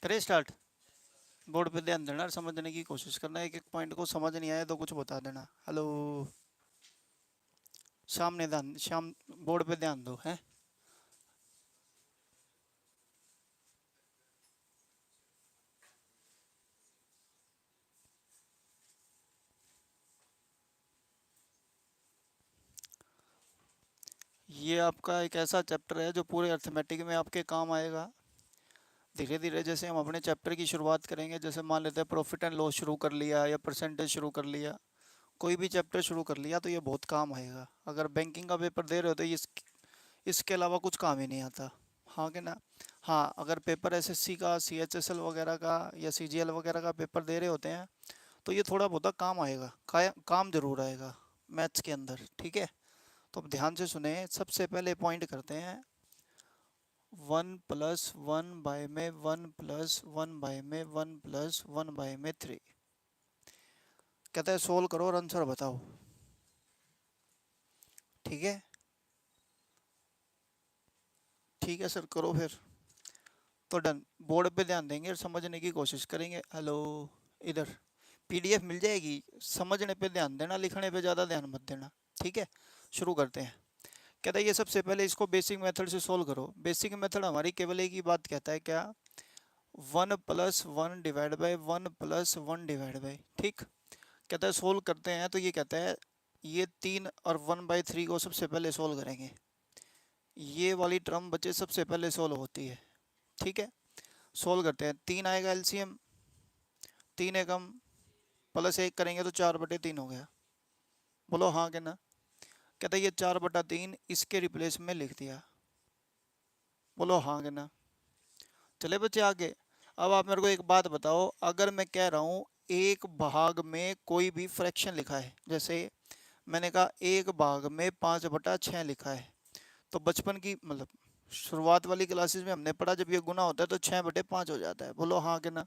करें start. Board पे ध्यान देना और समझने की कोशिश करना, एक एक पॉइंट को समझ नहीं आया तो कुछ बता देना। हेलो, सामने ध्यान, शाम बोर्ड पे ध्यान दो है। ये आपका एक ऐसा चैप्टर है जो पूरे अर्थमेटिक में आपके काम आएगा। धीरे धीरे जैसे हम अपने चैप्टर की शुरुआत करेंगे, जैसे मान लेते हैं प्रॉफिट एंड लॉस शुरू कर लिया या परसेंटेज शुरू कर लिया, कोई भी चैप्टर शुरू कर लिया तो ये बहुत काम आएगा। अगर बैंकिंग का पेपर दे रहे हो तो इसके अलावा कुछ काम ही नहीं आता। हाँ कि ना। हाँ, अगर पेपर एसएससी का, सीएचएसएल वगैरह का या सीजीएल वगैरह का पेपर दे रहे होते हैं तो ये थोड़ा बहुत काम आएगा, काम जरूर आएगा मैथ्स के अंदर। ठीक है, तो अब ध्यान से सुने। सबसे पहले पॉइंट करते हैं 1+1 में 1+1 में 1+1 में 3। कहता है सोल्व करो और आंसर बताओ। ठीक है, ठीक है सर, करो फिर। तो डन, बोर्ड पे ध्यान देंगे और समझने की कोशिश करेंगे। हेलो, इधर पीडीएफ मिल जाएगी, समझने पे ध्यान देना, लिखने पे ज़्यादा ध्यान मत देना। ठीक है, शुरू करते हैं। कहता है ये सबसे पहले इसको बेसिक मेथड से सोल्व करो। बेसिक मेथड हमारी केवल एक ही बात कहता है, क्या? 1+1 डिवाइड बाई 1+1 डिवाइड बाई। ठीक, कहता है सोल्व करते हैं तो ये कहता है ये 3 और 1/3 को सबसे पहले सोल्व करेंगे। ये वाली टर्म बच्चे सबसे पहले सोल्व होती है। ठीक है, सोल्व करते हैं। 3 आएगा एलसीएम, 3 एकम प्लस 1 करेंगे तो 4/3 हो गया। बोलो हाँ कि ना। कहता है ये 4/3 इसके रिप्लेस में लिख दिया। बोलो हाँ कि ना। चले बच्चे आगे। अब आप मेरे को एक बात बताओ, अगर मैं कह रहा हूँ एक भाग में कोई भी फ्रैक्शन लिखा है, जैसे मैंने कहा एक भाग में 5/6 लिखा है, तो बचपन की मतलब शुरुआत वाली क्लासेस में हमने पढ़ा जब ये गुना होता है तो 6/5 हो जाता है। बोलो हाँ कि ना।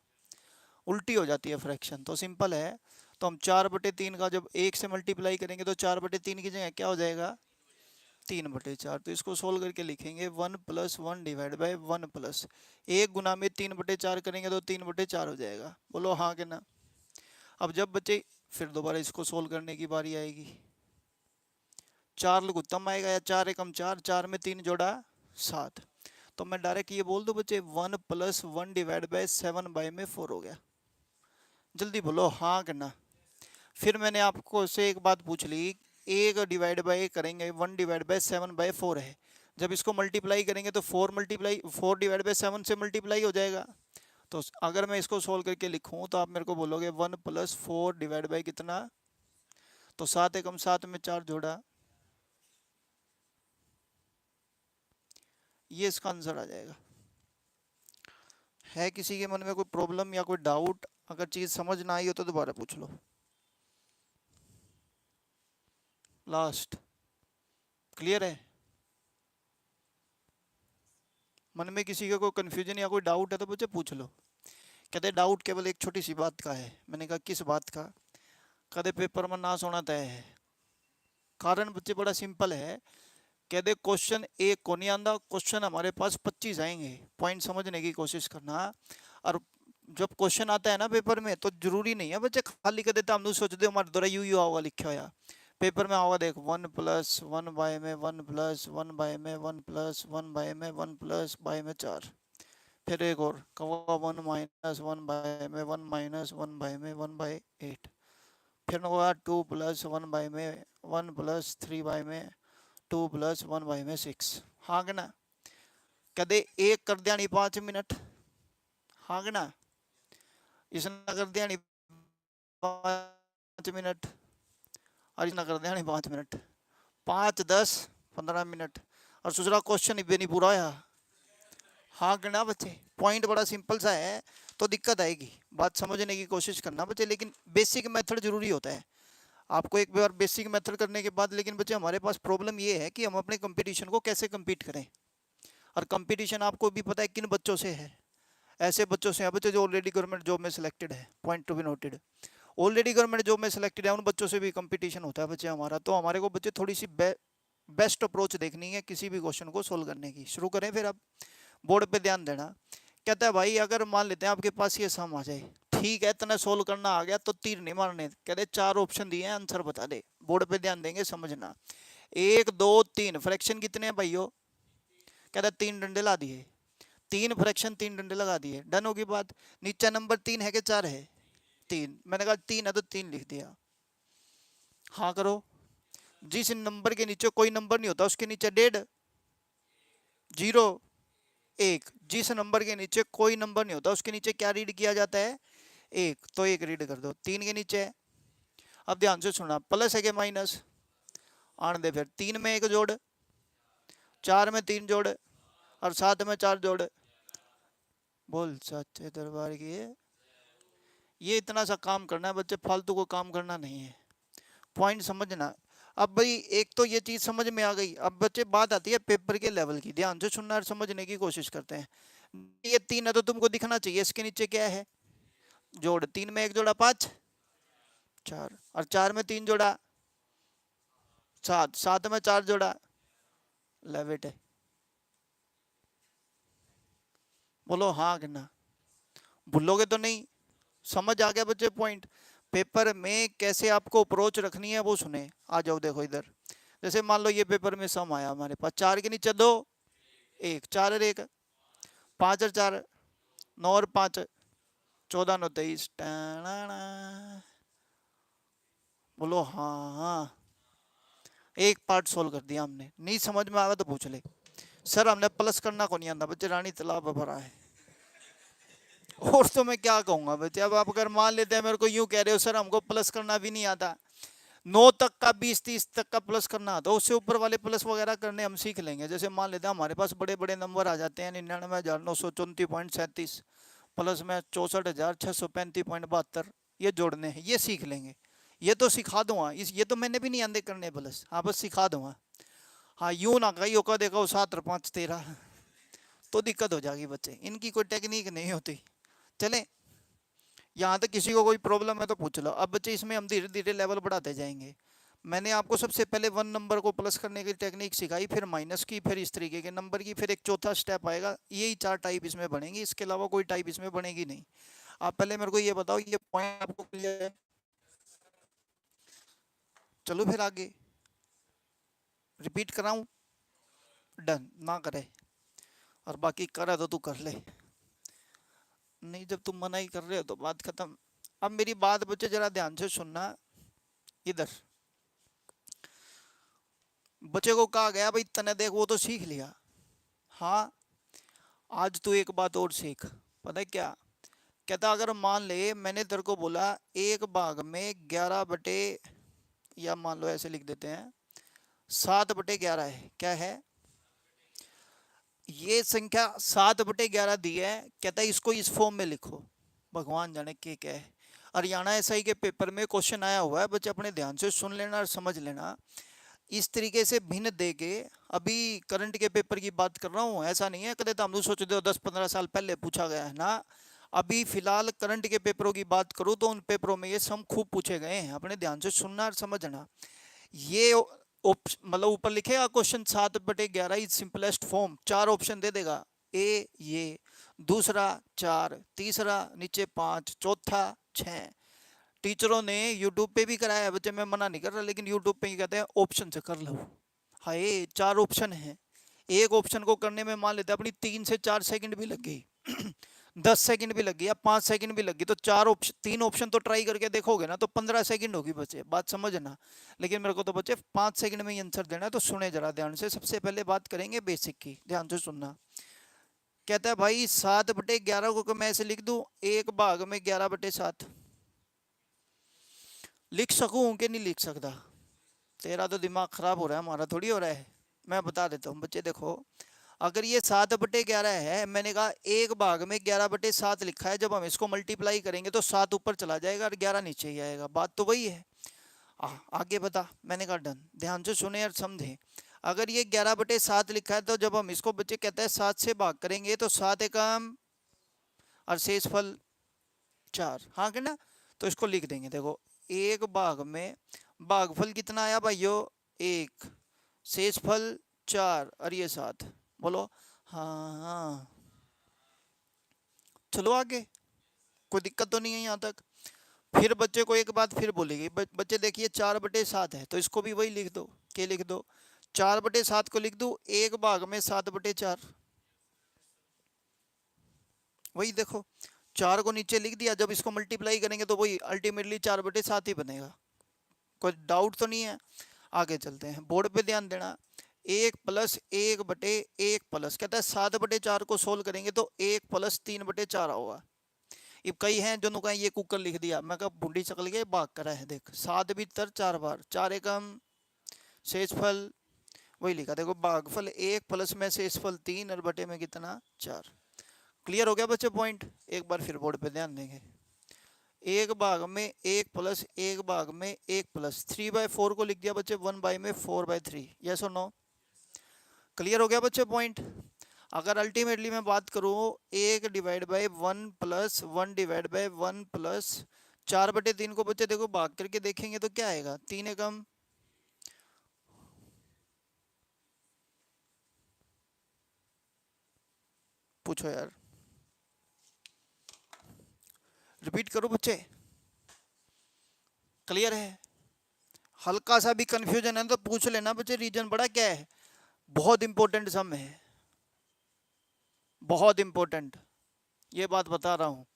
उल्टी हो जाती है फ्रैक्शन, तो सिंपल है। तो हम 4/3 का जब एक से मल्टीप्लाई करेंगे तो 4/3 की जगह क्या हो जाएगा? 3/4। तो इसको सोल्व करके लिखेंगे 1+1 डिवाइड बाई 1 प्लस एक गुना में 3/4 करेंगे तो 3/4 हो जाएगा। बोलो हाँ कि ना। अब जब बच्चे फिर दोबारा इसको सोल्व करने की बारी आएगी, 4 लघुत्तम आएगा या 4 एकम 4, 4 में 3 जोड़ा 7। तो मैं डायरेक्ट ये बोल दूं बच्चे 1+1 डिवाइड बाई 7/4 हो गया। जल्दी बोलो हाँ कि ना। फिर मैंने आपको से एक बात पूछ ली, एक डिवाइड बाई करेंगे 1/7/4 है, जब इसको मल्टीप्लाई करेंगे तो 4 डिवाइड बाई 7 से मल्टीप्लाई हो जाएगा। तो अगर मैं इसको सोल्व करके लिखूं तो आप मेरे को बोलोगे 1+4 डिवाइड बाई कितना? तो 7 एकम 7 में 4 जोड़ा, ये इसका आंसर आ जाएगा। है किसी के मन में कोई प्रॉब्लम या कोई डाउट? अगर चीज़ समझ ना आई हो तो दोबारा पूछ लो। लास्ट क्लियर है? मन में किसी का कोई कन्फ्यूजन या कोई डाउट है तो बच्चे पूछ लो। कहते डाउट केवल एक छोटी सी बात का है। मैंने कहा किस बात का? कहते पेपर में ना सोना तय है। कारण बच्चे बड़ा सिंपल है। कहते क्वेश्चन एक को नहीं आंदा, क्वेश्चन हमारे पास 25 आएंगे। पॉइंट समझने की कोशिश करना। और जब क्वेश्चन आता है ना पेपर में तो जरूरी नहीं है बच्चे खाली कर देता हम सोचते हमारे द्वारा यू होगा लिखा हुआ। पेपर में होगा देख 1+1 में 1+1 में 1+1 में 1+1 में 4। फिर एक और कहोगा 1-1 में 1-1 में 1/8। फिर होगा 2+1 में 1+3 में 2+1 में 6। हाँ कि ना। कदे एक कर दिया नहीं 5 मिनट। हाँ कि ना। इसने कर दिया नहीं 5 मिनट और इसने कर दिया नहीं 5 मिनट। 5, 10, 15 मिनट और दूसरा क्वेश्चन भी नहीं पूरा होया। हाँ कि ना बच्चे। पॉइंट बड़ा सिंपल सा है तो दिक्कत आएगी। बात समझने की कोशिश करना बच्चे, लेकिन बेसिक मेथड जरूरी होता है। आपको एक बार बेसिक मेथड करने के बाद, लेकिन बच्चे हमारे पास प्रॉब्लम ये है कि हम अपने कंपटीशन को कैसे कम्पीट करें। और कंपटीशन आपको भी पता है किन बच्चों से है। ऐसे बच्चों से हैं बच्चे जो ऑलरेडी गवर्नमेंट जॉब में सिलेक्टेड है। Point to be noted, already government job में सिलेक्टेड है उन बच्चों से भी कंपटीशन होता है बच्चे हमारा। तो हमारे को बच्चे थोड़ी सी बेस्ट अप्रोच देखनी है किसी भी क्वेश्चन को सोल्व करने की। शुरू करें फिर। अब बोर्ड पे ध्यान देना। कहता है भाई अगर मान लेते हैं आपके पास ये सम आ जाए, ठीक है, इतना सोल्व करना आ गया तो तीर नहीं मारने, कहते 4 ऑप्शन दिए हैं, आंसर बता दे। बोर्ड पे ध्यान देंगे, समझना। 1 2 3 फ्रैक्शन कितने हैं भाइयों? कहता है 3 डंडे ला दिए, 3 फ्रैक्शन 3 डंडे लगा दिए, डन होगी बात। नीचे नंबर 3 है कि 4 है? 3, मैंने कहा 3 है तो 3 लिख दिया। हाँ करो। जिस नंबर के नीचे कोई नंबर नहीं होता उसके नीचे 1.5, 0, 1। जिस नंबर के नीचे कोई नंबर नहीं होता उसके नीचे क्या रीड किया जाता है? 1, तो 1 रीड कर दो। 3 के नीचे है, अब ध्यान से सुना, प्लस है कि माइनस? आने दे फिर। 3 में 1 जोड़, 4 में 3 जोड़, और 7 में 4 जोड़। बोल सच्चे दरबार की। ये इतना सा काम करना है बच्चे, फालतू को काम करना नहीं है, पॉइंट समझना। अब भाई एक तो ये चीज समझ में आ गई। अब बच्चे बात आती है पेपर के लेवल की, ध्यान से सुनना और समझने की कोशिश करते हैं। ये 3 है तो तुमको दिखना चाहिए इसके नीचे क्या है? जोड़, 3 में 1 जोड़ा 5, 4, और 4 में 3 जोड़ा 7, 7 में 4 जोड़ा, ले बेटे बोलो हाँ कि ना? भूलोगे तो नहीं? समझ आ गया बच्चे पॉइंट? पेपर में कैसे आपको अप्रोच रखनी है वो सुने। आ जाओ देखो इधर, जैसे मान लो ये पेपर में सम आया हमारे पास, 4 के नीचे 2, 1, 4 और 1, 5 और 4, 9 और 5, 14 9 23। बोलो हाँ हाँ। एक पार्ट सोल्व कर दिया हमने, नहीं समझ में आया तो पूछ ले। सर हमने प्लस करना को नहीं आता बच्चे, रानी तालाब भरा है। और तो मैं क्या कहूंगा बच्चे, अब आप अगर मान लेते हैं मेरे को यूं कह रहे हो सर हमको प्लस करना भी नहीं आता, 9 तक का 20 30 तक का प्लस करना आता, उससे ऊपर वाले प्लस वगैरह करने हम सीख लेंगे। जैसे मान लेते हैं हमारे पास बड़े बड़े नंबर आ जाते हैं, 99,934.37 प्लस में 64,635.72, ये जोड़ने हैं, ये सीख लेंगे। ये तो सिखा दूंगा, इस ये तो मैंने भी नहीं आंदे करने प्लस, हाँ बस सिखा दूंगा। हाँ यूं ना कही का देखो 7 और 5 13, तो दिक्कत हो जाएगी बच्चे, इनकी कोई टेक्निक नहीं होती। चले, यहाँ तक किसी को कोई प्रॉब्लम है तो पूछ लो। अब बच्चे इसमें हम धीरे धीरे लेवल बढ़ाते जाएंगे। मैंने आपको सबसे पहले 1 नंबर को प्लस करने की टेक्निक सिखाई, फिर माइनस की, फिर इस तरीके के नंबर की, फिर एक चौथा स्टेप आएगा। यही 4 टाइप इसमें बनेंगी, इसके अलावा कोई टाइप इसमें बनेगी नहीं। आप पहले मेरे को ये बताओ, ये पॉइंट आपको क्लियर है? चलो फिर आगे रिपीट कराऊं? डन ना करे, और बाकी करे तो तू कर ले, नहीं जब तुम मना ही कर रहे हो तो बात खत्म। अब मेरी बात बच्चे जरा ध्यान से सुनना। इधर बच्चे को कहा गया भाई तने देख वो तो सीख लिया, हाँ आज तू एक बात और सीख। पता है क्या कहता? अगर मान ले मैंने तेरे को बोला 1/11, या मान लो ऐसे लिख देते हैं 7/11 है, क्या है ये संख्या? 7/11 दी है, कहता है इसको इस फॉर्म में लिखो। भगवान जाने के क्या है। हरियाणा एसआई के पेपर में क्वेश्चन आया हुआ है, बच्चे अपने ध्यान से सुन लेना और समझ लेना। इस तरीके से भिन्न दे के, अभी करंट के पेपर की बात कर रहा हूँ, ऐसा नहीं है कदे तो हम सोचते हो 10-15 साल पहले पूछा गया है ना। अभी फिलहाल करंट के पेपरों की बात करूँ तो उन पेपरों में ये सम खूब पूछे गए हैं, अपने ध्यान से सुनना और समझना। ये मतलब ऊपर लिखेगा question 7/11 is simplest form, 4 option दे देगा। ए ये, दूसरा 4, तीसरा नीचे 5, चौथा 6। टीचरों ने यूट्यूब पे भी कराया है बच्चे, मैं मना नहीं कर रहा, लेकिन यूट्यूब पे ही कहते हैं ऑप्शन से कर लो। हाय 4 ऑप्शन है, एक ऑप्शन को करने में मान लेते हैं अपनी 3 से 4 सेकंड भी लग गई 10 सेकंड भी लग गई या 5 सेकंड भी लग गई, तो 4 ऑप्शन 3 ऑप्शन तो ट्राई करके देखोगे ना, तो 15 सेकंड होगी बच्चे, बात समझना। लेकिन मेरे को तो बच्चे 5 सेकंड में ही आंसर देना है, तो सुने जरा ध्यान से। सबसे पहले बात करेंगे बेसिक की, ध्यान से सुनना। कहता है भाई 7/11 को मैं ऐसे लिख दूं, 1/11/7 लिख सकूं कि नहीं लिख सकता? तेरा तो दिमाग खराब हो रहा है, हमारा थोड़ी हो रहा है। मैं बता देता हूँ बच्चे, देखो अगर ये 7/11 है, मैंने कहा 1/11/7 लिखा है, जब हम इसको मल्टीप्लाई करेंगे तो 7 ऊपर चला जाएगा और 11 नीचे ही आएगा, बात तो वही है। आगे बता, मैंने कहा डन। ध्यान से सुने और समझे। अगर ये 11/7 लिखा है तो जब हम इसको बच्चे कहते हैं 7 से भाग करेंगे तो 7 एकम और शेष फल 4, हाँ कि ना? तो इसको लिख देंगे, देखो 1 भाग में भागफल कितना आया भाइयों? 1, शेष फल 4 और ये 7। बोलो हाँ हाँ। चलो आगे, कोई दिक्कत तो नहीं है यहाँ तक। फिर बच्चे को एक बात फिर बोलेगी, बच्चे देखिए 4/7 है तो इसको भी वही लिख दो, क्या लिख दो, 4/7 को लिख दो 1/7/4। वही देखो 4 को नीचे लिख दिया, जब इसको मल्टीप्लाई करेंगे तो वही अल्टीमेटली 4/7 ही बनेगा। कोई डाउट तो नहीं है। आगे चलते हैं, बोर्ड पे ध्यान देना। 1+1/1 प्लस कहता है 7/4 को सोल्व करेंगे तो 1+3/4 होगा। अब कई हैं जो कहें ये कुकर लिख दिया, मैं कहा बूढ़ी चकल के भाग करा है, देख 7 भीतर 4 बार, 4 एकम शेषफल वही लिखा, देखो भागफल 1 प्लस में शेषफल 3 और बटे में कितना 4। क्लियर हो गया बच्चे पॉइंट। एक बार फिर बोर्ड पे ध्यान देंगे। 1/1 + 1/1 + 3/4 को लिख दिया बच्चे 1/4/3, यस और नो। क्लियर हो गया बच्चे पॉइंट। अगर अल्टीमेटली मैं बात करूं 1/1 + 1/1 + 4/3 को बच्चे देखो भाग करके देखेंगे तो क्या आएगा, 3 एकम पूछो यार, रिपीट करो बच्चे। क्लियर है। हल्का सा भी कंफ्यूजन है तो पूछ लेना बच्चे, रीजन बड़ा क्या है, बहुत इंपॉर्टेंट सम है, बहुत इंपॉर्टेंट, ये बात बता रहा हूँ।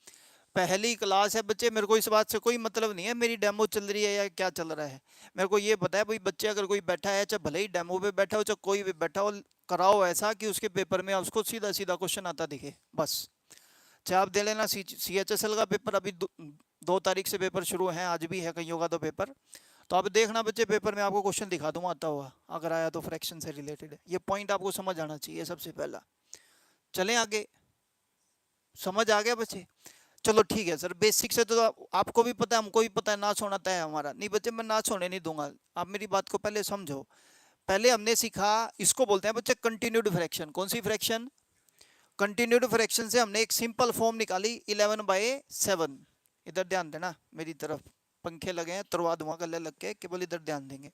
पहली क्लास है बच्चे, मेरे को इस बात से कोई मतलब नहीं है मेरी डेमो चल रही है या क्या चल रहा है। मेरे को ये पता है भाई बच्चे अगर कोई बैठा है, चाहे भले ही डेमो पे बैठा हो चाहे कोई भी बैठा हो, कराओ ऐसा कि उसके पेपर में उसको सीधा सीधा क्वेश्चन आता दिखे बस। चाहे आप दे लेना CHSL का पेपर, अभी 2 तारीख से पेपर शुरू है, आज भी है कईयों का तो पेपर, तो आप देखना बच्चे पेपर में आपको क्वेश्चन दिखा दूंगा आता हुआ, अगर आया तो फ्रैक्शन से रिलेटेड है। ये पॉइंट आपको समझ आना चाहिए सबसे पहला। चलें आगे, समझ आ गया बच्चे। चलो ठीक है सर, बेसिक से तो आपको भी पता है हमको भी पता है, नाच होना तय है हमारा। नहीं बच्चे मैं नाच होने नहीं दूंगा, आप मेरी बात को पहले समझो। पहले हमने सीखा, इसको बोलते हैं बच्चे कंटिन्यूड फ्रैक्शन। कौन सी फ्रैक्शन, कंटिन्यूड फ्रैक्शन से हमने एक सिंपल फॉर्म निकाली 11/7। इधर ध्यान देना मेरी तरफ, पंखे लगे हैं तरवा दूंगा गले लग के, केवल इधर ध्यान देंगे।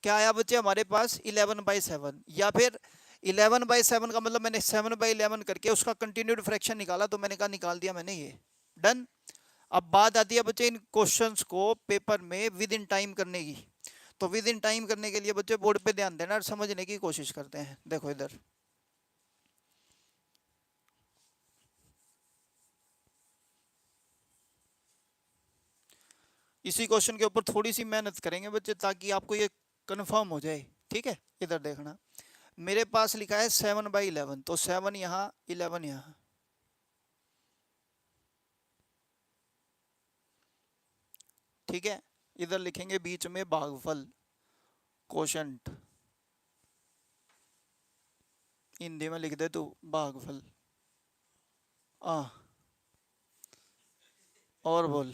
क्या आया बच्चे हमारे पास 11/7, या फिर 11/7 का मतलब मैंने 7/11 करके उसका कंटिन्यूड फ्रैक्शन निकाला, तो मैंने कहा निकाल दिया मैंने ये, डन। अब बात आती है बच्चे इन क्वेश्चंस को पेपर में विद इन टाइम करने की। तो विद इन टाइम करने के लिए बच्चे बोर्ड पे ध्यान देना और समझने की कोशिश करते हैं। देखो इधर इसी क्वेश्चन के ऊपर थोड़ी सी मेहनत करेंगे बच्चे ताकि आपको ये कंफर्म हो जाए, ठीक है। इधर देखना, मेरे पास लिखा है 7/11, तो 7 यहाँ 11 यहाँ, ठीक है। इधर लिखेंगे बीच में भागफल कोशंट, हिंदी में लिख दे तू भागफल आ, और बोल,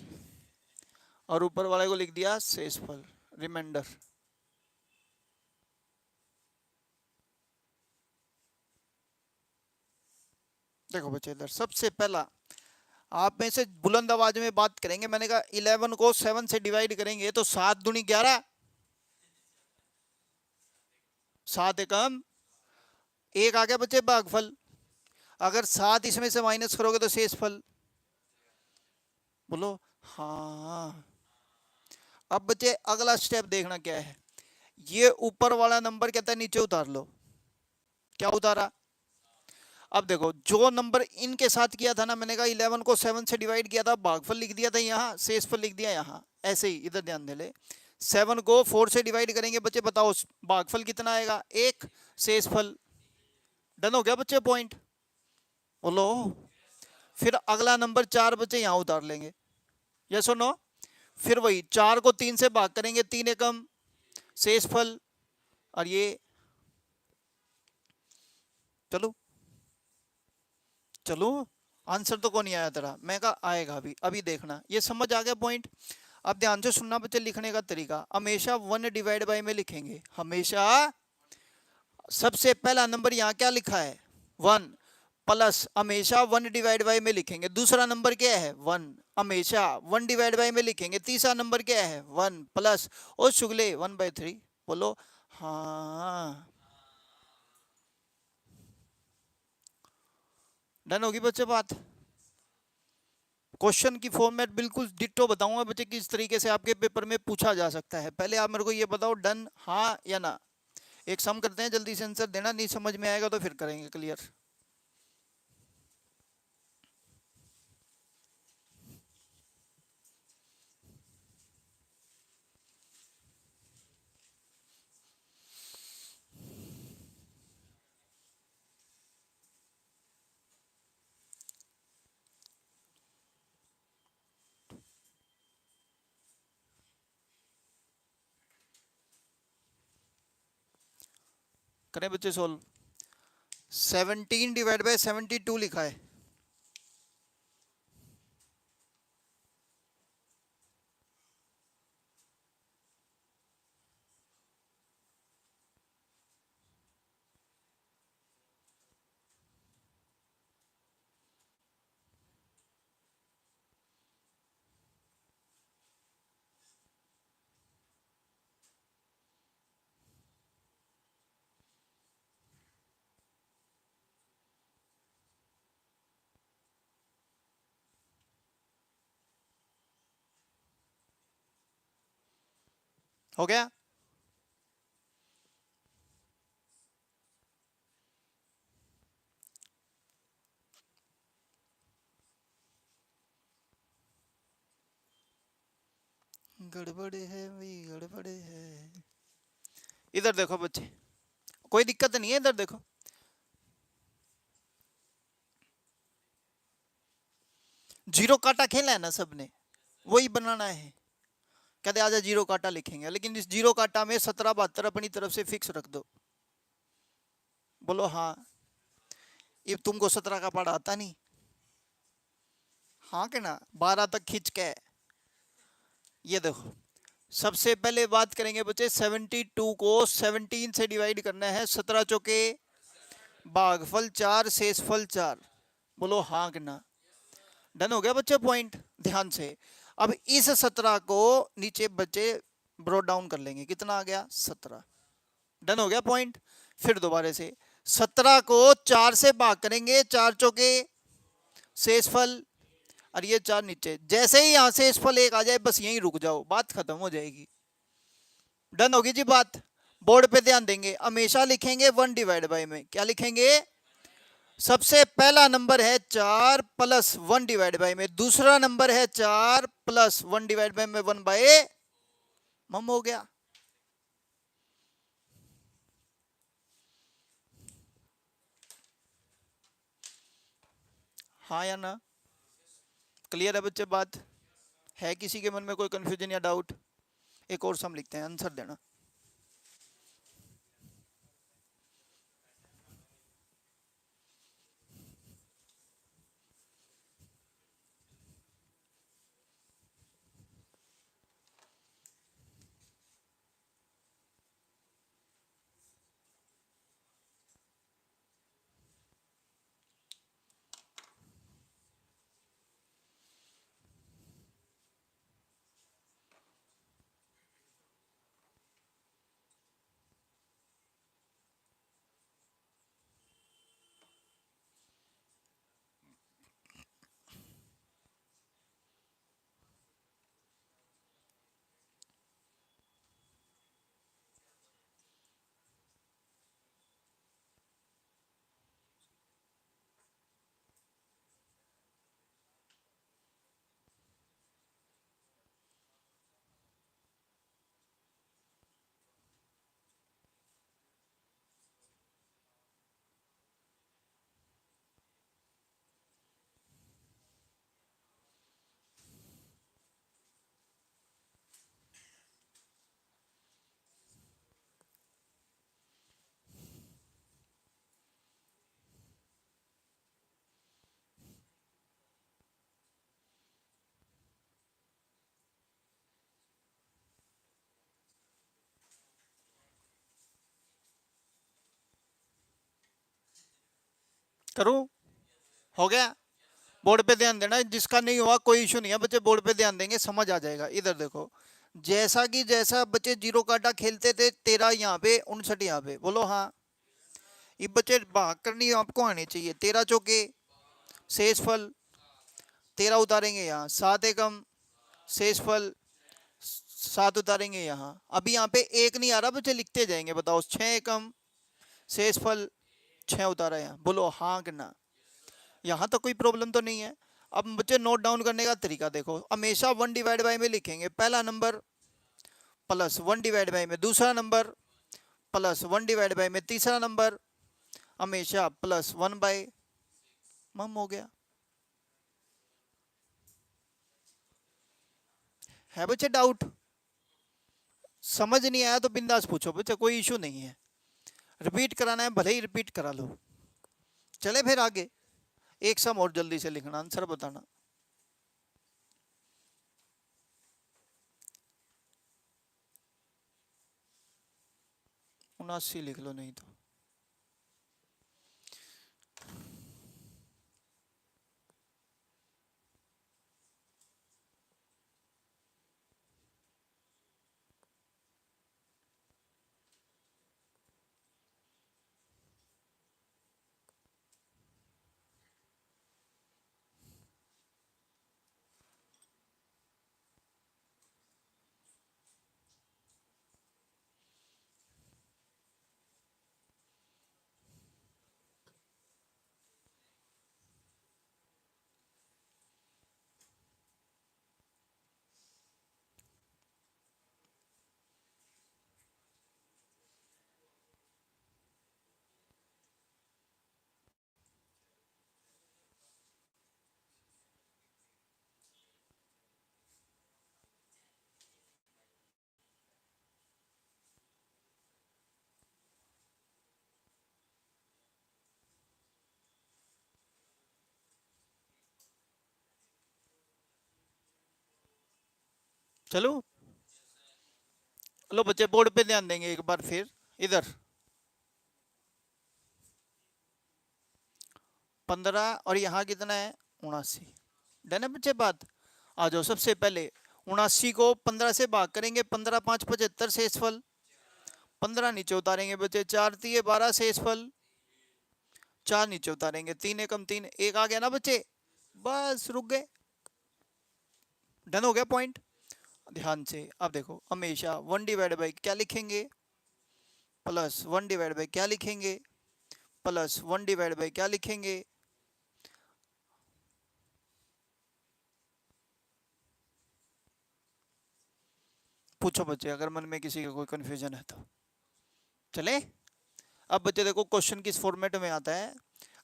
और ऊपर वाले को लिख दिया शेषफल रिमाइंडर। देखो बच्चे इधर सबसे पहला आप में से बुलंद आवाज में बात करेंगे, मैंने कहा 11 को 7 से डिवाइड करेंगे तो 7 दूनी 11, 7 एकम 1 आ गया बच्चे भागफल। अगर 7 इसमें से माइनस करोगे तो शेषफल, बोलो हाँ। अब बच्चे अगला स्टेप देखना क्या है, ये ऊपर वाला नंबर कहता है नीचे उतार लो, क्या उतारा। अब देखो जो नंबर इनके साथ किया था ना, मैंने कहा 11 को 7 से डिवाइड किया था, भागफल लिख दिया था यहाँ, शेषफल लिख दिया यहाँ, ऐसे ही इधर ध्यान दे ले। 7 को 4 से डिवाइड करेंगे बच्चे, बताओ भागफल कितना आएगा 1, शेषफल। डन हो गया बच्चे पॉइंट, बोलो। फिर अगला नंबर 4 बच्चे यहाँ उतार लेंगे, यस और नो। फिर वही 4 को 3 से भाग करेंगे, 3 एकम शेषफल, और ये चलो चलो आंसर तो कौन नहीं आया तेरा, मैं कहा आएगा अभी, अभी देखना। ये समझ आ गया पॉइंट। अब ध्यान से सुनना बच्चे, लिखने का तरीका हमेशा 1/बाय में लिखेंगे, हमेशा। सबसे पहला नंबर यहाँ क्या लिखा है 1, प्लस हमेशा 1/बाय में लिखेंगे। दूसरा नंबर क्या है 1, हमेशा 1/बाय में लिखेंगे। तीसरा नंबर क्या है 1 प्लस, और शुगले 1/3, बोलो हाँ। डन होगी बच्चे बात। क्वेश्चन की फॉर्मेट बिल्कुल डिट्टो बताऊंगा बच्चे किस तरीके से आपके पेपर में पूछा जा सकता है। पहले आप मेरे को ये बताओ डन हाँ या ना। एक सम करते हैं, जल्दी से आंसर देना, नहीं समझ में आएगा तो फिर करेंगे क्लियर। करें बच्चे सोल्व। 17/72 लिखा है। हो गया। गड़बड़ है भाई, गड़बड़ है। इधर देखो बच्चे, कोई दिक्कत नहीं है, इधर देखो। जीरो काटा खेला है ना सबने, वही बनाना है। कहते आजा जीरो काटा लिखेंगे, लेकिन इस जीरो काटा में 17/72 अपनी तरफ से फिक्स रख दो। बोलो हाँ। ये तुमको 17 का पढ़ा आता नहीं? हाँ के ना, 12 तक खींच के। ये देखो, सबसे पहले बात करेंगे बच्चे 72 को 17 से डिवाइड करना है। 17 चौके भागफल 4 शेषफल 4। बोलो हाँ कि ना। डन हो गया बच्चे पॉइंट, ध्यान से। अब इस 17 को नीचे बच्चे ब्रॉड डाउन कर लेंगे, कितना आ गया 17। डन हो गया पॉइंट। फिर दोबारा से 17 को 4 से भाग करेंगे, 4 चौके शेषफल, और ये 4 नीचे। जैसे ही यहां से शेषफल 1 आ जाए बस यहीं रुक जाओ, बात खत्म हो जाएगी। डन होगी जी बात। बोर्ड पे ध्यान देंगे, हमेशा लिखेंगे 1/में। क्या लिखेंगे? सबसे पहला नंबर है 4 प्लस 1/बाई में, दूसरा नंबर है 4 प्लस 1/बाई में 1/मम हो गया। हाँ या ना? क्लियर है बच्चे बात? है किसी के मन में कोई कंफ्यूजन या डाउट? एक और सम लिखते हैं, आंसर देना। करूं? हो गया। बोर्ड पे ध्यान देना, जिसका नहीं हुआ कोई इशू नहीं है बच्चे, बोर्ड पे ध्यान देंगे समझ आ जाएगा। इधर देखो, जैसा कि जैसा बच्चे जीरो काटा खेलते थे, 13 यहाँ पे 59 यहाँ पे। बोलो हाँ। ये बच्चे भाग करनी आपको आनी चाहिए। 13 चौके शेषफल 13 उतारेंगे यहाँ, 7 एकम शेषफल 7 उतारेंगे यहाँ। अभी यहाँ पे एक नहीं आ रहा बच्चे, लिखते जाएंगे। बताओ 6 एकम शेषफल 6 उतारा यहाँ, बोलो हाँ कि ना। यहाँ तो कोई प्रॉब्लम तो नहीं है। अब बच्चे नोट डाउन करने का तरीका देखो, हमेशा 1 डिवाइड बाई में लिखेंगे। पहला नंबर प्लस 1 डिवाइड बाई में दूसरा नंबर, प्लस 1 डिवाइड बाई में तीसरा नंबर, हमेशा प्लस 1 बाई मम हो गया। है बच्चे डाउट? समझ नहीं आया तो बिंदास पूछो बच्चे, कोई इशू नहीं है। रिपीट कराना है भले ही रिपीट करा लो। चले फिर आगे, एक सम और जल्दी से लिखना, आंसर बताना। 79 लिख लो नहीं तो। चलो लो बच्चे, बोर्ड पे ध्यान देंगे एक बार फिर। इधर 15 और यहाँ कितना है 79। डन है बच्चे बात? आ जाओ, सबसे पहले 79 को 15 से भाग करेंगे, 15 5 75 शेषफल, 15 नीचे उतारेंगे बच्चे, 4 3 12 शेषफल, 4 नीचे उतारेंगे, 3 एकम 3, एक आ गया ना बच्चे, बस रुक गए। डन हो गया पॉइंट। ध्यान से अब देखो, हमेशा 1 डिवाइड बाई क्या लिखेंगे, प्लस 1 डिवाइड बाई क्या लिखेंगे, प्लस 1 डिवाइड बाई क्या लिखेंगे। पूछो बच्चे अगर मन में किसी का कोई कंफ्यूजन है तो। चले अब बच्चे देखो, क्वेश्चन किस फॉर्मेट में आता है।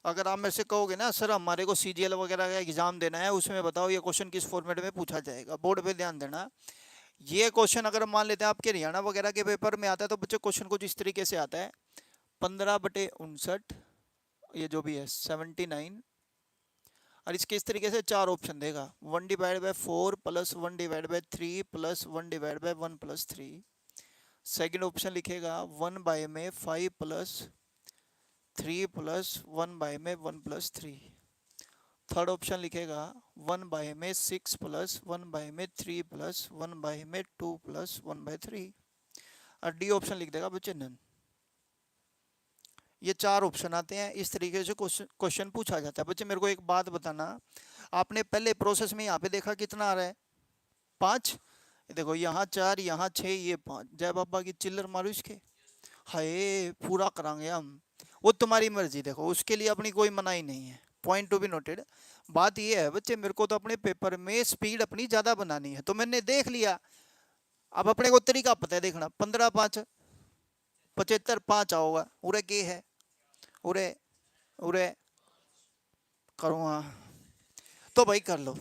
अगर आप मेरे से कहोगे ना सर हमारे को सीजीएल वगैरह का एग्जाम देना है, उसमें बताओ ये क्वेश्चन किस फॉर्मेट में पूछा जाएगा, बोर्ड पे ध्यान देना। ये क्वेश्चन अगर मान लेते हैं आपके हरियाणा वगैरह के पेपर में आता है, तो बच्चे क्वेश्चन कुछ इस तरीके से आता है, 15/59, ये जो भी है 79, और इसके इस तरीके से 4 ऑप्शन देगा, 1 divide by 4 plus 1 divide by 3 plus 1 divide by 1 plus 3। Second option लिखेगा 1 बाय में 5 प्लस 3 प्लस 1 बाय में 1 प्लस 3। थर्ड ऑप्शन लिखेगा 1 बाय में 6 प्लस 1 बाय में 3 प्लस 1 बाय में 2 प्लस 1 बाय 3। और डी ऑप्शन लिख देगा बच्चे नन। ये 4 ऑप्शन आते हैं, इस तरीके से क्वेश्चन पूछा जाता है। बच्चे मेरे को एक बात बताना, आपने पहले प्रोसेस में यहाँ पे देखा कितना आ रहा है, 5, देखो यहाँ 4 यहाँ 6 ये 5, जय बाबा की चिल्लर मारो इसके, हाय पूरा करांगे हम। वो तुम्हारी मर्जी, देखो उसके लिए अपनी कोई मनाही नहीं है, पॉइंट टू बी नोटेड। बात ये है बच्चे, मेरे को तो अपने पेपर में स्पीड अपनी ज़्यादा बनानी है, तो मैंने देख लिया। अब अपने को तरीका पता है देखना, 15 5 75 5 आओगा, उरे के है, उरे उरे करो हाँ, तो भाई कर लो,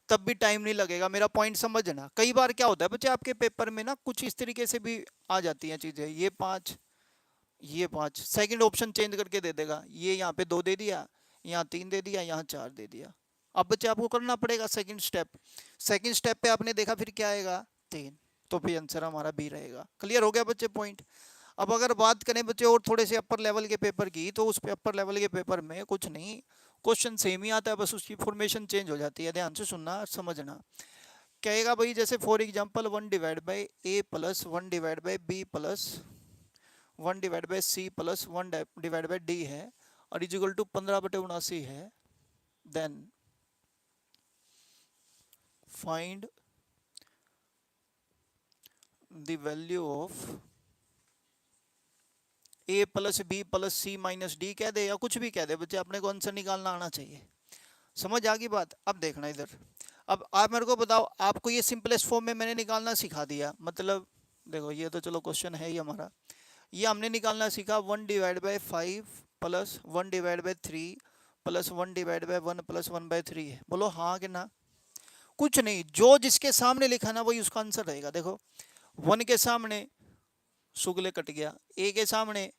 तब भी टाइम नहीं लगेगा। मेरा पॉइंट समझना। कई बार क्या होता है बच्चे आपके पेपर में ना, कुछ इस तरीके से भी आ जाती हैं चीज़ें, ये 5 ये 5, सेकंड ऑप्शन चेंज करके दे देगा, ये यहाँ पे 2 दे दिया, यहाँ 3 दे दिया, यहाँ 4 दे दिया। अब बच्चे आपको करना पड़ेगा सेकंड स्टेप। सेकंड स्टेप पे आपने देखा फिर क्या आएगा 3, तो फिर आंसर हमारा बी रहेगा। क्लियर हो गया बच्चे पॉइंट? अब अगर बात करें बच्चे और थोड़े से अपर लेवल के पेपर की, तो उस पे अपर लेवल के पेपर में कुछ नहीं, क्वेश्चन सेम ही आता है, बस उसकी फॉर्मेशन चेंज हो जाती है। ध्यान से सुनना समझना। कहेगा भाई जैसे for example 1 divide by A plus 1 divide by B plus 1 divide by C plus 1 divide by D है, और इज इक्वल टू 15/79 है। Then find the value of A plus B plus C minus D कह दे या कुछ भी कह दे बच्चे, अपने को आंसर निकालना आना चाहिए। समझ आ गई बात? अब देखना इधर, अब आप मेरे को बताओ, आपको ये सिंपलेस्ट फॉर्म में मैंने निकालना सिखा दिया, मतलब देखो ये तो चलो क्वेश्चन है ही हमारा, ये हमने निकालना सीखा 1/5 प्लस 1/3 प्लस 1/1 प्लस 1/3 है। बोलो हाँ कि ना? कुछ नहीं, जो जिसके सामने लिखा ना वही उसका आंसर रहेगा। देखो 1 के सामने शुगले कट गया, ए के सामने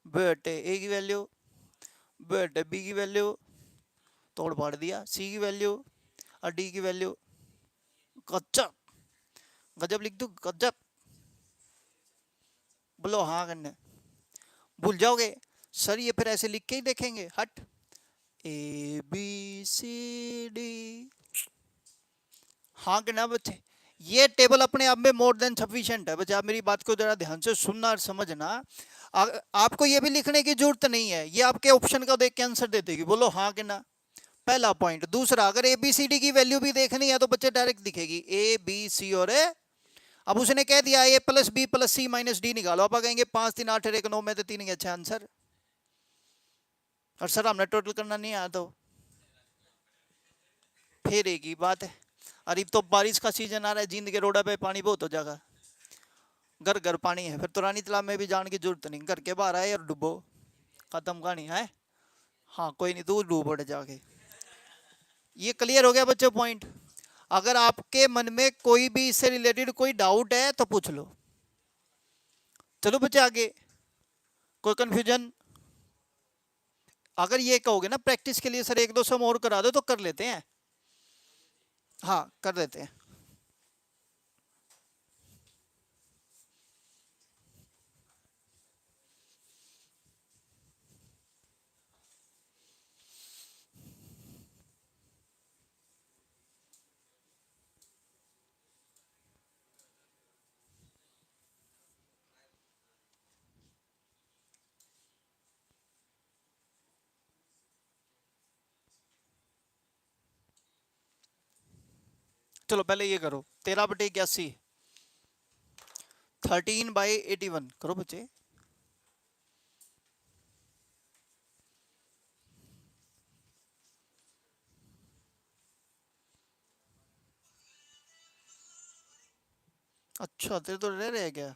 बटे ए की वैल्यू बटे बी की वैल्यू तोड़ फाड़ दिया, सी की वैल्यू और डी की वैल्यू। गजब, गजब लिख दू, गजब। बोलो हाँ करने, भूल जाओगे सर ये फिर ऐसे लिख के ही देखेंगे, हट। ए बी सी डी, हाँ कि ना बच्चे? ये टेबल अपने आप में मोर देन सफिशिएंट है बच्चे। आप मेरी बात को जरा ध्यान से सुनना और समझना। आपको ये भी लिखने की जरूरत नहीं है, ये आपके ऑप्शन का देख के आंसर दे देगी। बोलो हाँ कि ना? पहला पॉइंट। दूसरा, अगर ए बी सी डी की वैल्यू भी देखनी है तो बच्चे डायरेक्ट दिखेगी ए बी सी और ए। अब उसने कह दिया ए plus B plus C minus D निकालो, आप कहेंगे 5 3 8 1 9 में तो 3 ही अच्छा आंसर। और सर हमने टोटल करना नहीं आया तो फिर एक ही बात है। अरे तो बारिश का सीजन आ रहा है, जींद के रोडा पे पानी बहुत हो जाएगा, घर घर पानी है, फिर तो रानी तालाब में भी जाने की जरूरत नहीं, घर के बाहर आए और डूबो, खत्म कहानी है। हाँ कोई नहीं, तू डूब उड़ जाके। ये क्लियर हो गया बच्चों पॉइंट? अगर आपके मन में कोई भी इससे रिलेटेड कोई डाउट है तो पूछ लो। चलो बच्चे आगे, कोई कंफ्यूजन? अगर ये कहोगे ना प्रैक्टिस के लिए सर 1 2 सम और करा दो तो कर लेते हैं, हाँ कर देते हैं। चलो पहले ये करो, 13/81 13/81 करो बच्चे। अच्छा तेरे तो रह गया।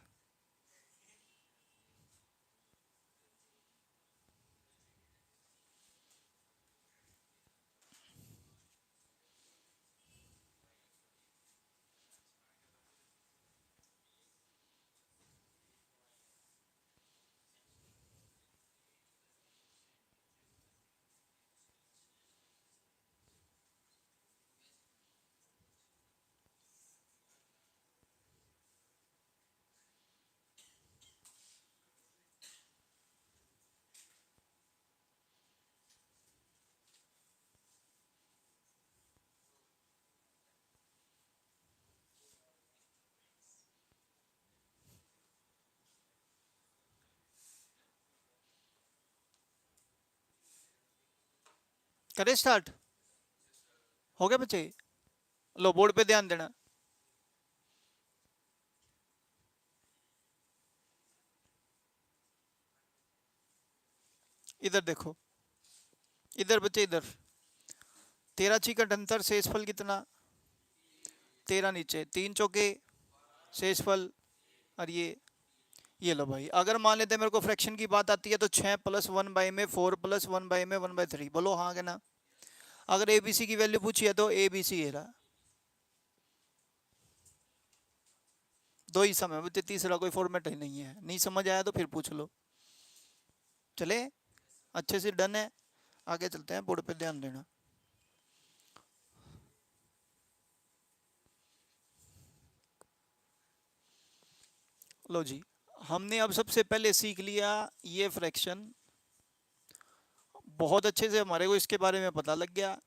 करे स्टार्ट, हो गया बच्चे? लो बोर्ड पे ध्यान देना। इधर देखो, इधर बच्चे इधर, 13 का अंतर, शेषफल कितना? 13 नीचे, 3 चौके शेषफल, और ये लो भाई। अगर मान लेते हैं मेरे को फ्रैक्शन की बात आती है तो 6 प्लस 1 में 4 प्लस 1 में 1/3। बोलो हाँ के ना? अगर ए बी सी की वैल्यू पूछी है तो ए बी सी है रहा, दो ही समय बच्चे, तीसरा कोई फॉर्मेट ही नहीं है। नहीं समझ आया तो फिर पूछ लो। चले अच्छे से, डन है। आगे चलते हैं, बोर्ड पे ध्यान देना। लो जी, हमने अब सबसे पहले सीख लिया ये फ्रैक्शन, बहुत अच्छे से हमारे को इसके बारे में पता लग गया।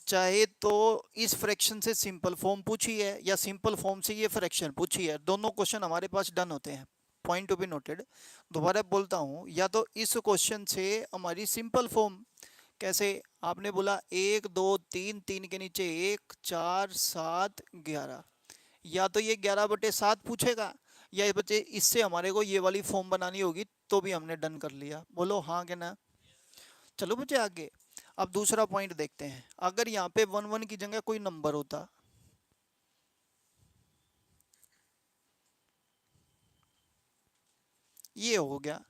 चाहे तो इस फ्रैक्शन से सिंपल फॉर्म पूछी है या सिंपल फॉर्म से ये फ्रैक्शन पूछी है, दोनों क्वेश्चन हमारे पास डन होते हैं। Point to be noted. दोबारा बोलता हूँ, या तो इस क्वेश्चन से हमारी सिंपल फॉर्म कैसे? आपने बोला 1 2 3, 3 के नीचे 1 4 7 11, या तो ये 11/7 पूछेगा, या ये बच्चे इससे हमारे को ये वाली फॉर्म बनानी होगी, तो भी हमने डन कर लिया। बोलो हाँ कि ना? चलो बच्चे आगे। अब दूसरा पॉइंट देखते हैं। अगर यहाँ पे 1 1 की जगह कोई नंबर होता, ये हो गया।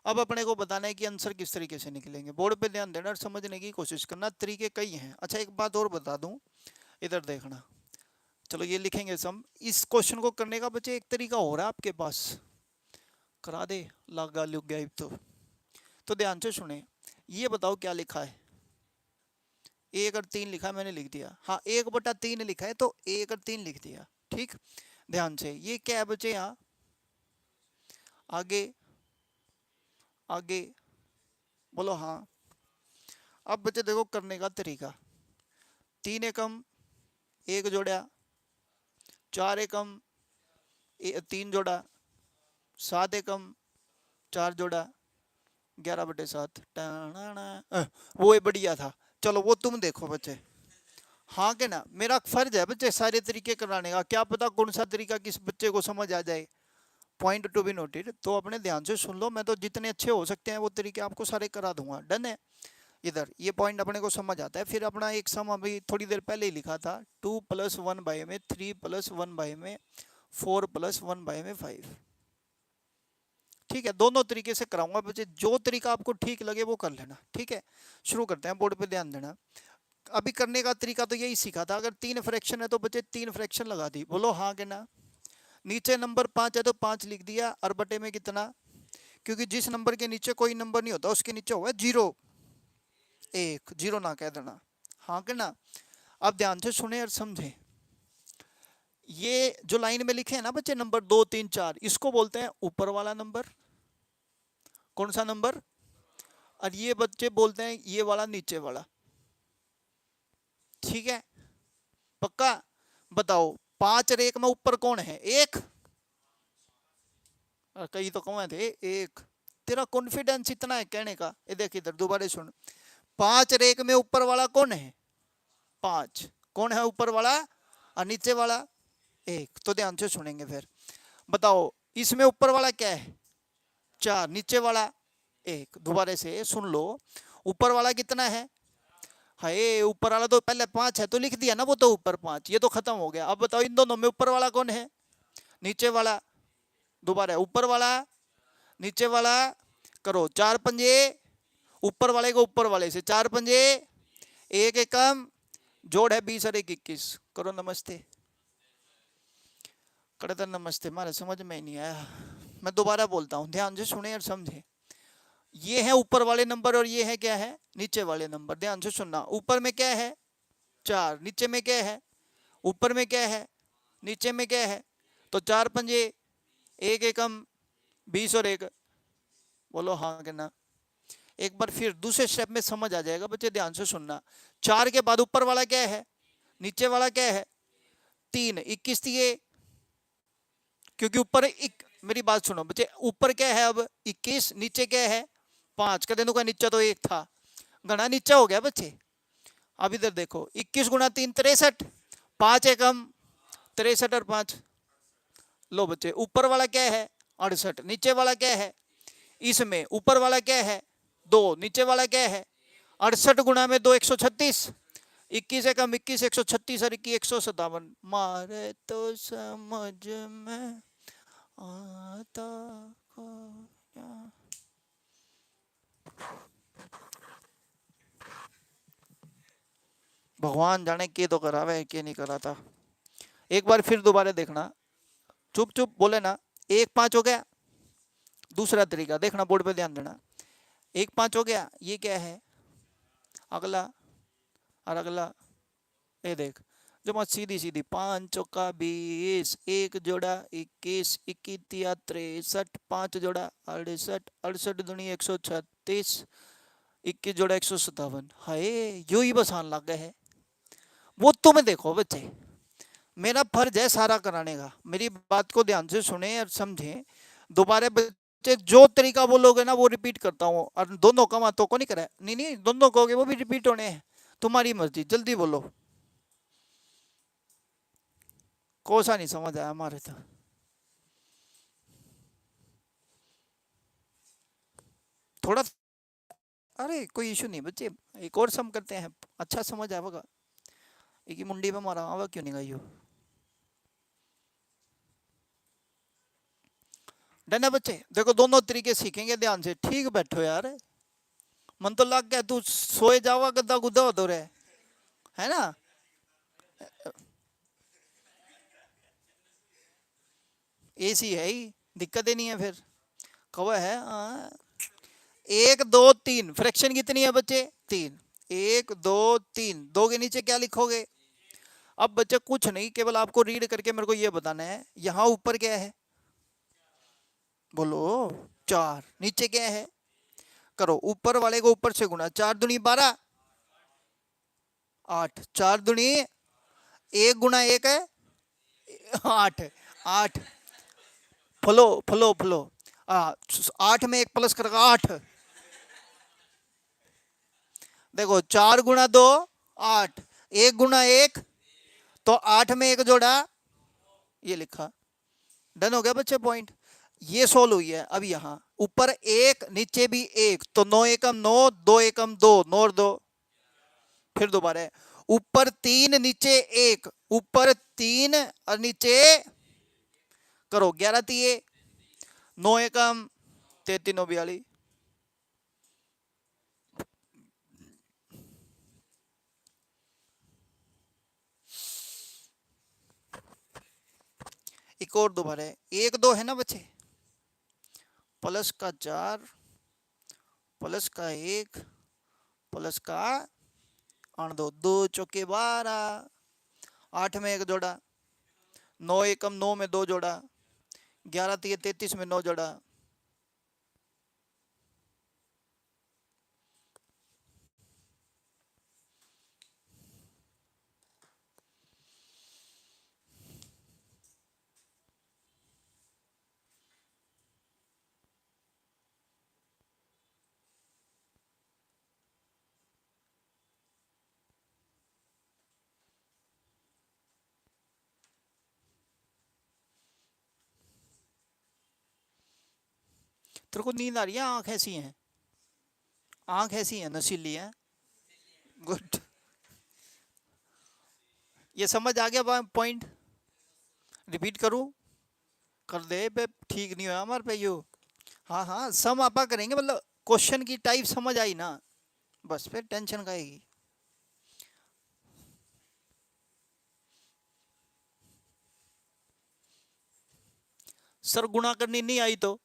अब अपने को बताना है कि आंसर किस तरीके से निकलेंगे। बोर्ड पे ध्यान देना और समझने की कोशिश करना। तरीके कई हैं। अच्छा एक बात और बता दूं, इधर देखना। चलो ये लिखेंगे सम। इस क्वेश्चन को करने का बच्चे एक तरीका हो रहा है आपके पास, करा दे लगा लुक गया तो ध्यान से सुने। ये बताओ क्या लिखा है? 1 और 3 लिखा है, मैंने लिख दिया। हाँ 1/3 लिखा है तो 1 और 3 लिख दिया। ठीक, ध्यान से। ये क्या है बच्चे? यहाँ आगे आगे बोलो हाँ। अब बच्चे देखो करने का तरीका। 3 एकम 1 जोड़ा, 4 एकम 3 जोड़ा, 7 एकम 4 जोड़ा, 11/7। वो बढ़िया था। चलो वो तुम देखो बच्चे, हाँ के ना? मेरा फर्ज है बच्चे सारे तरीके कराने का। क्या पता कौन सा तरीका किस बच्चे को समझ आ जाए। Point to be noted. तो अपने ध्यान से सुन लो। मैं तो जितने अच्छे हो सकते हैं वो तरीके आपको सारे करा दूंगा। डन है? इधर ये पॉइंट अपने को समझ आता है। फिर अपना एक सम अभी थोड़ी देर पहले ही लिखा था, 2 + 1 में 3 + 1 में 4 + 1 में 5। ठीक है, दोनों तरीके से कराऊंगा बच्चे, जो तरीका आपको ठीक लगे वो कर लेना। ठीक है, शुरू करते हैं। बोर्ड पे ध्यान देना। अभी करने का तरीका तो यही सीखा था। अगर 3 फ्रैक्शन है तो बच्चे 3 फ्रैक्शन लगा दी। बोलो हाँ के ना? नीचे नंबर 5 है तो 5 लिख दिया, और बटे में कितना? क्योंकि जिस नंबर के नीचे कोई नंबर नहीं होता उसके नीचे होगा 0 1, 0 ना कह देना। हाँ के ना? अब ध्यान से सुने और समझे। ये जो लाइन में लिखे हैं ना बच्चे, नंबर 2 3 4, इसको बोलते हैं ऊपर वाला नंबर। कौन सा नंबर? और ये बच्चे बोलते हैं ये वाला नीचे वाला। ठीक है, पक्का? बताओ 5 और 1 में ऊपर कौन है? 1। कई तो कौन थे? 1। तेरा कॉन्फिडेंस इतना है कहने का? ये देख इधर दोबारा सुन। 5 और 1 में ऊपर वाला कौन है? 5। कौन है ऊपर वाला और नीचे वाला? 1। तो ध्यान से सुनेंगे फिर। बताओ इसमें ऊपर वाला क्या है? 4, नीचे वाला 1। दोबारा से सुन लो, ऊपर वाला कितना है? हाय, ऊपर वाला तो पहले 5 है तो लिख दिया ना, वो तो ऊपर 5, ये तो खत्म हो गया। अब बताओ इन दोनों में ऊपर वाला कौन है? नीचे वाला। दोबारा ऊपर वाला नीचे वाला। करो 4 पंजे, ऊपर वाले को ऊपर वाले से 4 पंजे, 1 एकम, जोड़ है 20 और 1 21। करो नमस्ते। करता नमस्ते। मारे समझ में ही नहीं आया। मैं दोबारा बोलता हूँ, ध्यान से सुने और समझे। ये है ऊपर वाले नंबर और ये है क्या है? नीचे वाले नंबर। ध्यान से सुनना। ऊपर में क्या है? 4। नीचे में क्या है? ऊपर में क्या है? नीचे में क्या है? तो 4 पंजे, 1 एकम, 20 और 1। बोलो हाँ के ना? एक बार फिर दूसरे स्टेप में समझ आ जाएगा बच्चे, ध्यान से सुनना। 4 के बाद ऊपर वाला क्या है? नीचे वाला क्या है? 3। 21 दिए, क्योंकि ऊपर मेरी बात सुनो बच्चे, ऊपर क्या है अब? 21, नीचे क्या है? 5। कदे का नीचे तो 1 था, घना नीचा हो गया बच्चे। अब इधर देखो, 21 × 3 63, 5 एकम 63 और 5। लो बच्चे, ऊपर वाला क्या है? 68। नीचे वाला क्या है? इसमें ऊपर वाला क्या है? 2। नीचे वाला क्या है? 68 गुणा में 2 136। 21 एकम 21 136 और 21 157। मारे तो समझ में आता को क्या? भगवान जाने के तो करावे के नहीं कराता। एक बार फिर दोबारा देखना, चुप चुप बोले ना। 1 5 हो गया। दूसरा तरीका देखना, बोर्ड पे ध्यान देना। 1 5 हो गया, ये क्या है? अगला और अगला। ये देख, जमा सीधी सीधी। 5 चौका 20, 1 जोड़ा 21, 21 तिया 63, 5 जोड़ा 68, 68 दूनी 136, 21 जोड़ा 157। हाय, यू ही बसान लग गए है। वो तुम देखो बच्चे, मेरा फर्ज है सारा कराने का। मेरी बात को ध्यान से सुने और समझे। दोबारा बच्चे जो तरीका बोलोगे ना वो रिपीट करता हूँ, और दोनों कमा तो को नहीं करे, नहीं नहीं दोनों कहोगे वो भी रिपीट होने हैं, तुम्हारी मर्जी, जल्दी बोलो। कोसा नहीं समझ आया हमारे तो। थोड़ा, अरे कोई इशू नहीं बच्चे, एक और सम करते हैं, अच्छा समझ आएगा। एक ही मुंडी पे मारा आवा क्यों नहीं गई हो। डन है बच्चे, देखो दोनों तरीके सीखेंगे ध्यान से, ठीक बैठो यार, मन तो लग गया तू सोए जावा गद्दा गुद्दा हो तो रहे, है ना। एसी है ही, दिक्कत ही नहीं है फिर, कवा है एक दो तीन, फ्रैक्शन कितनी है बच्चे, तीन, एक दो तीन, दो के नीचे क्या लिखोगे। अब बच्चे कुछ नहीं, केवल आपको रीड करके मेरे को ये बताना है, यहाँ ऊपर क्या है, बोलो, चार, नीचे क्या है, करो ऊपर वाले को ऊपर से गुना, चार दुनी 12, 8, चार दुनी, एक गुना एक है 8, 8, फ्लो फ्लो फ्लो, 8 में एक प्लस करेगा 8, देखो 4 गुना 2 8, एक गुना एक, तो 8 में एक जोड़ा, ये लिखा, डन हो गया बच्चे पॉइंट, ये सोल्व हुई है। अब यहाँ ऊपर एक नीचे भी एक, तो 9 एकम 9, 2 एकम 2, 9 और 2, फिर दोबारा है, ऊपर 3 नीचे 1, ऊपर 3 और नीचे, करो 11 तिये 9 एकम 33 9 42, एक और दोबारा है, 1 2 है ना बच्चे, प्लस का 4 प्लस का 1 प्लस का 8 2, 2 चौके 12, 8 में एक जोड़ा, 9 एकम 9 में 2 जोड़ा, 11 तिये 33 में 9 जोड़ा, तेरे को नींद आ रही है, आंख ऐसी है, आंख ऐसी है नशीली है, गुड, ये समझ आ गया पॉइंट, रिपीट करूं, कर दे पे, ठीक नहीं हुआ हमारे पे यो, हाँ हाँ सम आपा करेंगे, मतलब क्वेश्चन की टाइप समझ आई ना, बस फिर टेंशन खाएगी। सर गुणा करनी नहीं आई तो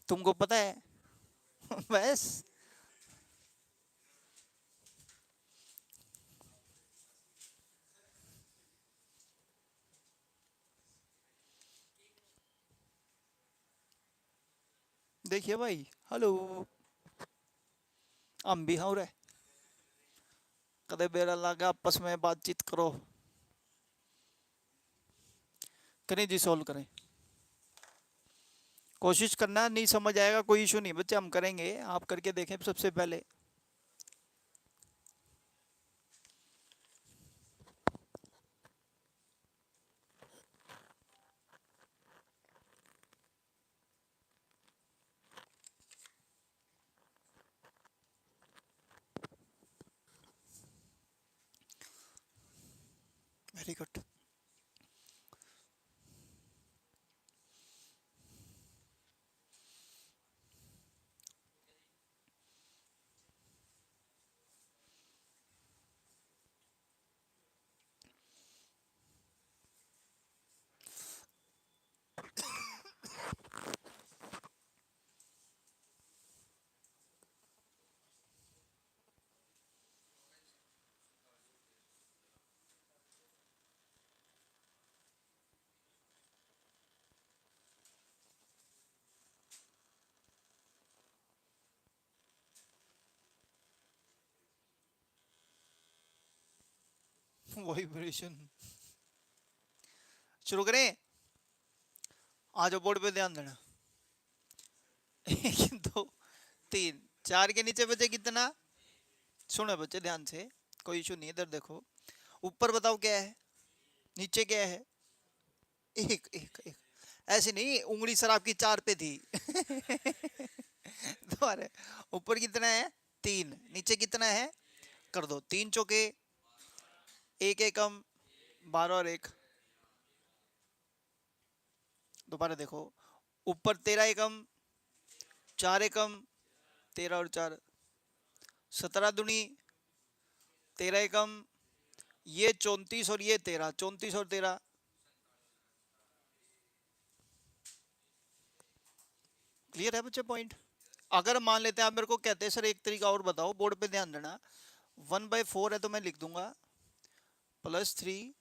तुमको पता है बस, देखिए भाई, हेलो, हम भी हो रहे, कदे बेरा लगा आपस में बातचीत करो, करें जी सोल्व करें, कोशिश करना, नहीं समझ आएगा कोई इशू नहीं बच्चे, हम करेंगे, आप करके देखें सबसे पहले। वेरी गुड, वाइब्रेशन, शुरू करें, आ जाओ बोर्ड पे ध्यान देना, एक, दो, तीन, चार के नीचे बचे कितना? सुनो बच्चे ध्यान से, कोई इशू नहीं है, इधर देखो। ऊपर बताओ क्या है, नीचे क्या है? एक एक एक। ऐसे नहीं, उंगली सर आपकी चार पे थी। तुम्हारे ऊपर कितना है? तीन, नीचे कितना है? कर दो, तीन चौके, एक एकम, 12 और एक। दोबारा देखो, ऊपर 13 एकम, 4 एकम, 13 और 4, 17 दुनी 13 एकम, ये 34 और ये 13, 34 और 13। क्लियर है बच्चे पॉइंट? अगर मान लेते हैं आप मेरे को कहते हैं सर एक तरीका और बताओ, बोर्ड पे ध्यान देना, 1/4 है तो मैं लिख दूंगा +3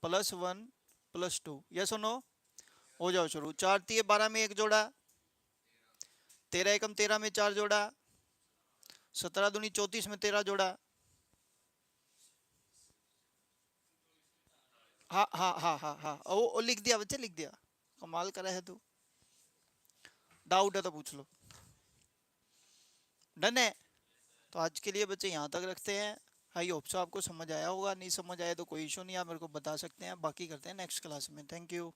+1 +2, यस और नो? हो जाओ शुरू। 4 तिये 12 में एक जोड़ा, 13 एकम 13 में 4 जोड़ा, 17 दूनी 34 में 13 जोड़ा। हाँ हाँ हाँ हाँ हाँ, ओ लिख दिया बच्चे, लिख दिया। कमाल करा है तू, डाउट है तो पूछ लो। डन है। तो आज के लिए बच्चे यहाँ तक रखते हैं। आई होप सो आपको समझ आया होगा, नहीं समझ आया तो कोई इशू नहीं, आप मेरे को बता सकते हैं, बाकी करते हैं नेक्स्ट क्लास में। Thank you.